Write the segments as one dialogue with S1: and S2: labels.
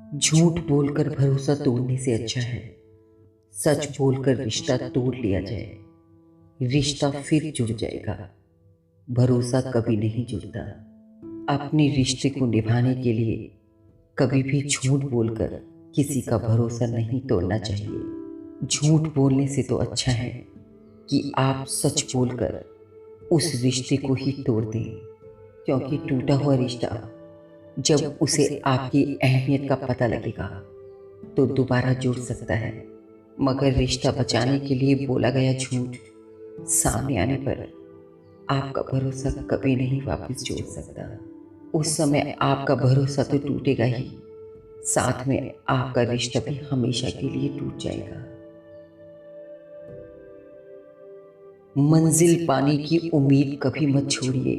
S1: झूठ बोलकर भरोसा तोड़ने से अच्छा है सच बोलकर रिश्ता तोड़ लिया जाए। रिश्ता फिर जुड़ जाएगा, भरोसा कभी नहीं जुड़ता। अपने रिश्ते को निभाने के लिए कभी भी झूठ बोलकर किसी का भरोसा नहीं तोड़ना चाहिए। झूठ बोलने से तो अच्छा है कि आप सच बोलकर उस रिश्ते को ही तोड़ दें, क्योंकि टूटा हुआ रिश्ता जब उसे आपकी अहमियत का पता लगेगा तो दोबारा जुड़ सकता है। मगर रिश्ता बचाने के लिए बोला गया झूठ सामने आने पर आपका भरोसा कभी नहीं वापस जोड़ सकता। उस समय आपका भरोसा तो टूटेगा ही, साथ में आपका रिश्ता भी हमेशा के लिए टूट जाएगा। मंजिल पाने की उम्मीद कभी मत छोड़िए,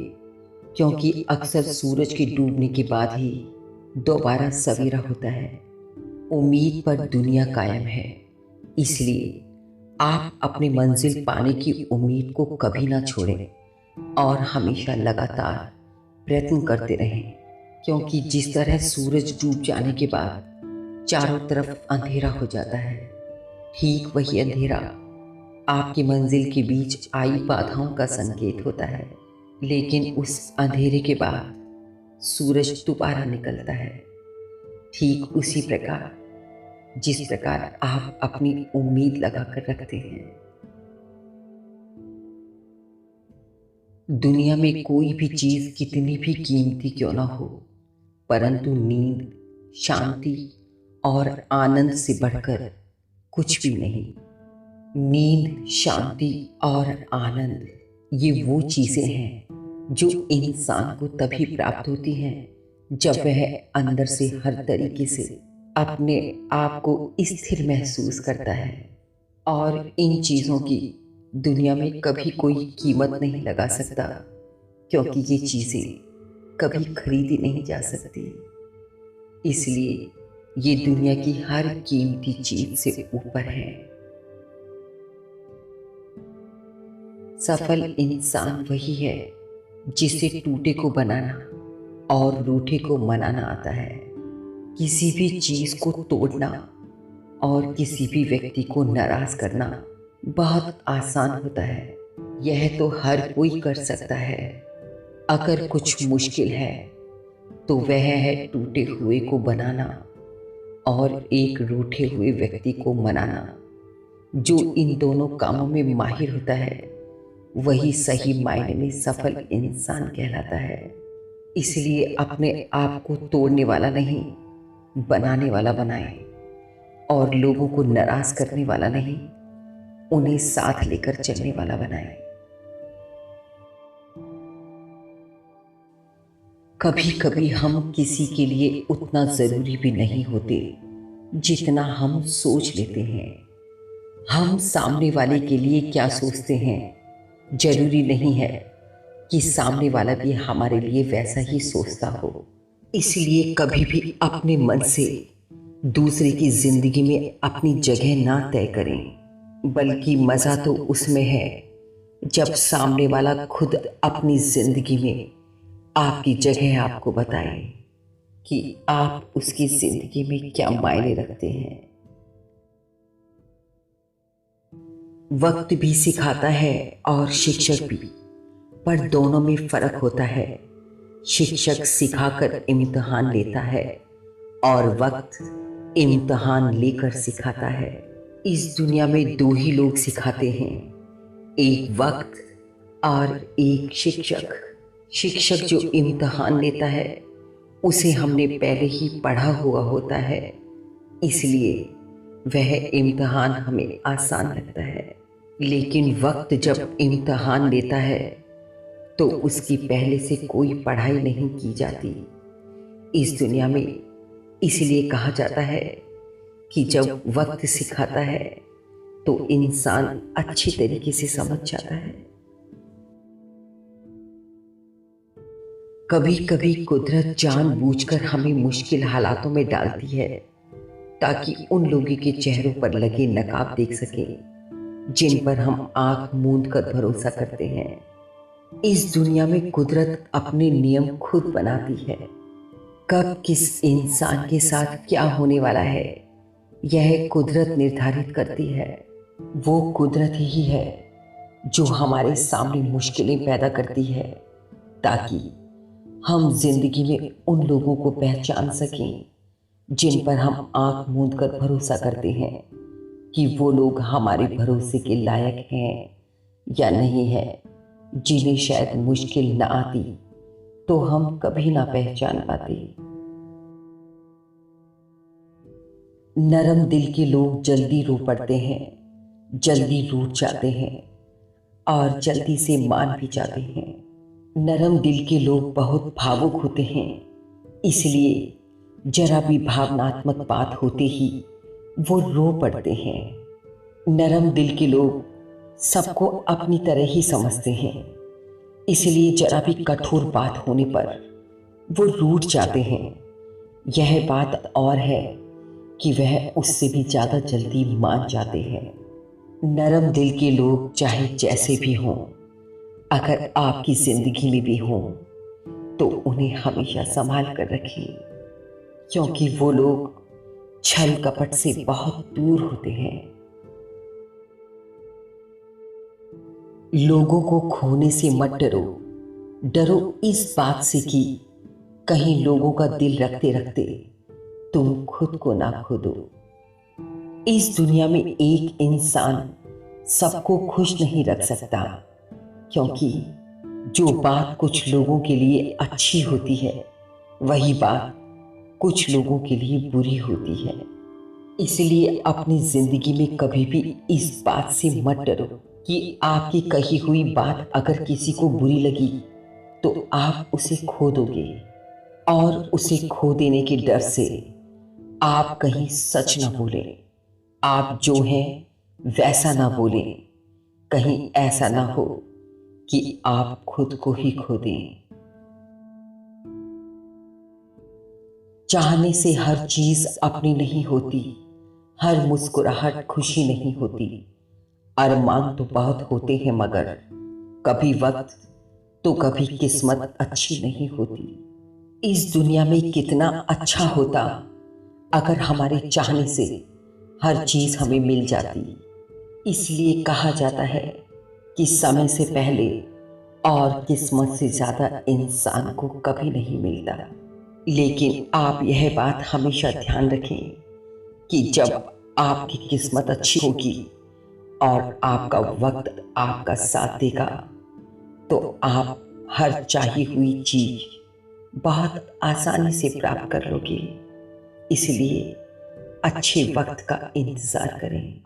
S1: क्योंकि अक्सर सूरज के डूबने के बाद ही दोबारा सवेरा होता है। उम्मीद पर दुनिया कायम है, इसलिए आप अपनी मंजिल पाने की उम्मीद को कभी ना छोड़ें और हमेशा लगातार प्रयत्न करते रहें, क्योंकि जिस तरह सूरज डूब जाने के बाद चारों तरफ अंधेरा हो जाता है, ठीक वही अंधेरा आपकी मंजिल के बीच आई बाधाओं का संकेत होता है। लेकिन उस अंधेरे के बाद सूरज दोबारा निकलता है, ठीक उसी प्रकार जिस प्रकार आप अपनी उम्मीद लगाकर रखते हैं। दुनिया में कोई भी चीज कितनी भी कीमती क्यों ना हो, परंतु नींद, शांति और आनंद से बढ़कर कुछ भी नहीं। नींद, शांति और आनंद ये वो चीजें हैं जो इंसान को तभी प्राप्त होती हैं जब वह अंदर से हर तरीके से अपने आप को स्थिर महसूस करता है। और इन चीज़ों की दुनिया में कभी कोई कीमत नहीं लगा सकता, क्योंकि ये चीज़ें कभी खरीदी नहीं जा सकती। इसलिए ये दुनिया की हर कीमती चीज से ऊपर है। सफल इंसान वही है जिसे टूटे को बनाना और रूठे को मनाना आता है। किसी भी चीज को तोड़ना और किसी भी व्यक्ति को नाराज करना बहुत आसान होता है, यह तो हर कोई कर सकता है। अगर कुछ मुश्किल है तो वह है टूटे हुए को बनाना और एक रूठे हुए व्यक्ति को मनाना। जो इन दोनों कामों में माहिर होता है वही सही मायने में सफल इंसान कहलाता है। इसलिए अपने आप को तोड़ने वाला नहीं, बनाने वाला बनाए, और लोगों को नाराज करने वाला नहीं, उन्हें साथ लेकर चलने वाला बनाए। कभी कभी हम किसी के लिए उतना जरूरी भी नहीं होते जितना हम सोच लेते हैं। हम सामने वाले के लिए क्या सोचते हैं जरूरी नहीं है कि सामने वाला भी हमारे लिए वैसा ही सोचता हो। इसलिए कभी भी अपने मन से दूसरे की जिंदगी में अपनी जगह ना तय करें, बल्कि मजा तो उसमें है जब सामने वाला खुद अपनी जिंदगी में आपकी जगह आपको बताए कि आप उसकी जिंदगी में क्या मायने रखते हैं। वक्त भी सिखाता है और शिक्षक भी, पर दोनों में फर्क होता है। शिक्षक सिखाकर इम्तिहान लेता है और वक्त इम्तिहान लेकर सिखाता है। इस दुनिया में दो ही लोग सिखाते हैं, एक वक्त और एक शिक्षक। शिक्षक जो इम्तिहान लेता है उसे हमने पहले ही पढ़ा हुआ होता है, इसलिए वह इम्तिहान हमें आसान लगता है। लेकिन वक्त जब इम्तिहान लेता है तो उसकी पहले से कोई पढ़ाई नहीं की जाती। इस दुनिया में इसलिए कहा जाता है कि जब वक्त सिखाता है तो इंसान अच्छी तरीके से समझ जाता है। कभी कभी कुदरत जानबूझकर हमें मुश्किल हालातों में डालती है ताकि उन लोगों के चेहरों पर लगे नकाब देख सकें जिन पर हम आंख मूंद कर भरोसा करते हैं। इस दुनिया में कुदरत अपने नियम खुद बनाती है, कब किस इंसान के साथ क्या होने वाला है, यह कुदरत निर्धारित करती है। वो कुदरत ही है जो हमारे सामने मुश्किलें पैदा करती है, ताकि हम जिंदगी में उन लोगों को पहचान सकें जिन पर हम आंख मूंद कर भरोसा करते हैं कि वो लोग हमारे भरोसे के लायक हैं या नहीं है। जिन्हें शायद मुश्किल न आती तो हम कभी ना पहचान पाते। नरम दिल के लोग जल्दी रो पड़ते हैं, जल्दी रूठ जाते हैं और जल्दी से मान भी जाते हैं। नरम दिल के लोग बहुत भावुक होते हैं, इसलिए जरा भी भावनात्मक बात होते ही वो रो पड़ते हैं। नरम दिल के लोग सबको अपनी तरह ही समझते हैं, इसलिए जरा भी कठोर बात होने पर वो रूठ जाते हैं। यह बात और है कि वह उससे भी ज़्यादा जल्दी मान जाते हैं। नरम दिल के लोग चाहे जैसे भी हों, अगर आपकी ज़िंदगी में भी हों तो उन्हें हमेशा संभाल कर रखें, क्योंकि वो लोग छल कपट से बहुत दूर होते हैं। लोगों को खोने से मत डरो, डरो इस बात से कि कहीं लोगों का दिल रखते रखते तुम खुद को ना खो दो। इस दुनिया में एक इंसान सबको खुश नहीं रख सकता, क्योंकि जो बात कुछ लोगों के लिए अच्छी होती है वही बात कुछ लोगों के लिए बुरी होती है। इसलिए अपनी जिंदगी में कभी भी इस बात से मत डरो कि आपकी कही हुई बात अगर किसी को बुरी लगी तो आप उसे खो दोगे, और उसे खो देने के डर से आप कहीं सच न बोलें। आप जो हैं वैसा ना बोलें, कहीं ऐसा ना हो कि आप खुद को ही खो दें। चाहने से हर चीज अपनी नहीं होती, हर मुस्कुराहट खुशी नहीं होती। अरमान तो बहुत होते हैं, मगर कभी वक्त तो कभी किस्मत अच्छी नहीं होती। इस दुनिया में कितना अच्छा होता अगर हमारे चाहने से हर चीज हमें मिल जाती। इसलिए कहा जाता है कि समय से पहले और किस्मत से ज्यादा इंसान को कभी नहीं मिलता। लेकिन आप यह बात हमेशा ध्यान रखें कि जब आपकी किस्मत अच्छी होगी और आपका वक्त आपका साथ देगा तो आप हर चाही हुई चीज बहुत आसानी से प्राप्त कर लोगे। इसलिए अच्छे वक्त का इंतजार करें।